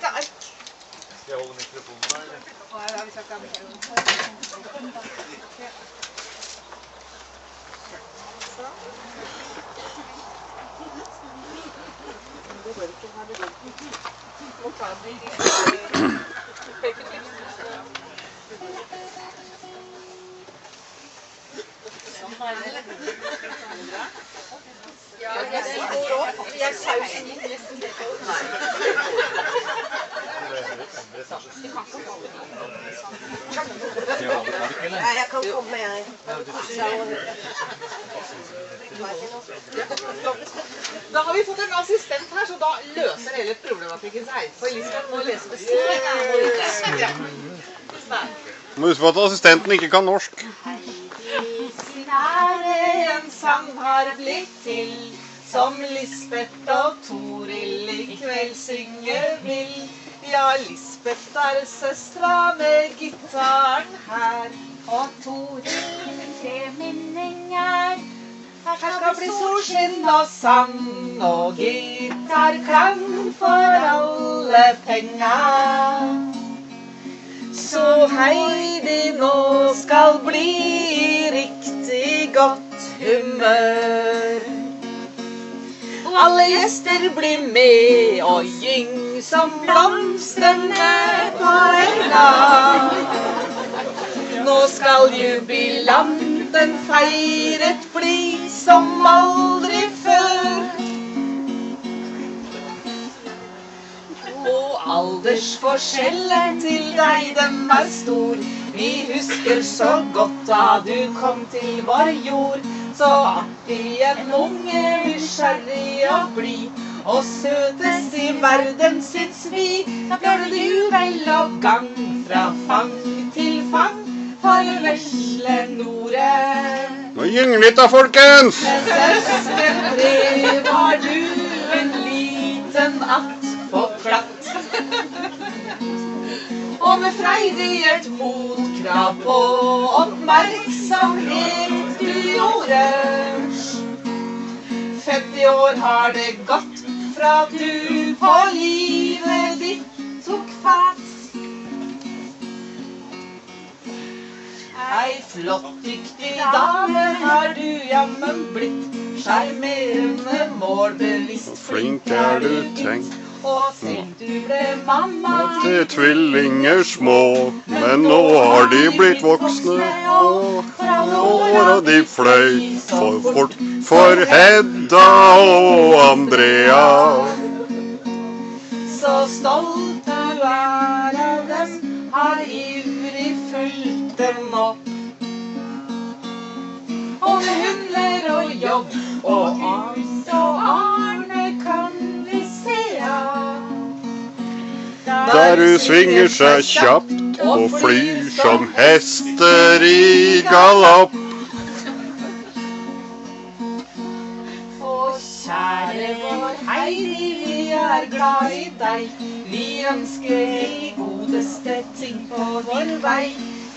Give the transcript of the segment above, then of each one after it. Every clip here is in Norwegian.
lite ark. Skal jeg holde mikrofonen da, eller? Nei, vi skal ikke ha mikrofonen. Sånn. Det går ikke her, det går ikke. Må ta den i Jeg sausen gikk nesten helt over. Nei. Jeg kan komme, jeg. Da har vi fått en assistent her, så da løser hele problematikken seg. For Elisabeth må lese det stort. Må huske på at assistenten ikke kan norsk. Sin ære en sang har blitt til, som Lisbeth og Toril i kveld synge vil. Ja, Lisbeth er søstra med gitaren her, og Toril treminning er. Her skal bli solskinn og sang og gitarklang for alle penger. Så Heidi nå skal bli i riktig godt humør. Alle gjester blir med og gyng som blomstrene på enga. Nå skal jubilanten feiret bli som aldri før. Og aldersforskjellen til deg, dem er stor. Vi husker så godt da du kom til vår jord. Så artig en unge, nysgjerrig og blid, og søtest i verden syns vi. Da gjør du vel og gang fra fang til fang for vesle Nore. Nå gyng litt da, folkens! Med søskenbrev var du en liten att på klatt. Og med freidighet motkrav på oppmerksomhet du gjorde. 50 år har det gått fra du på livet ditt tok fatt. Ei flott, dyktig dame har du jammen blitt. Skjermerende, målbevisst, Flink er du tenkt. Og selv du ble mamma Til tvillinger små, men nå har de blitt voksne, og åra de fløy for fort for Hedda og Andrea. Så stolt du er av dem, har ivrig fulgt dem opp. Og med hundler og jobb og angst og Arne kan vi se av. Der du svinger seg kjapt og flyr som hester i galopp. Og kjære vår Heidi, vi er glad i deg. Vi ønsker de godeste ting på vår vei.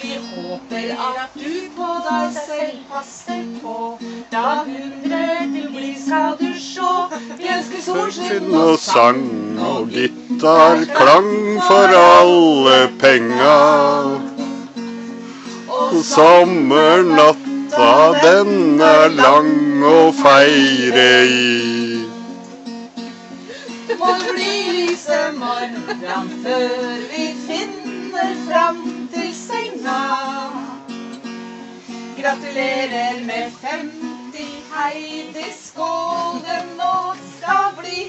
Vi håper at du på deg selv passer på. Da 100 du blir skal du sjå. Vi ønsker solskinn Og sang og gitarklang for alle penga. Sommernatta, den er lang å feire i. Må det bli lyse morgen før vi finner fram til senga. Gratulerer med 50, Heidi, skål det nå skal bli.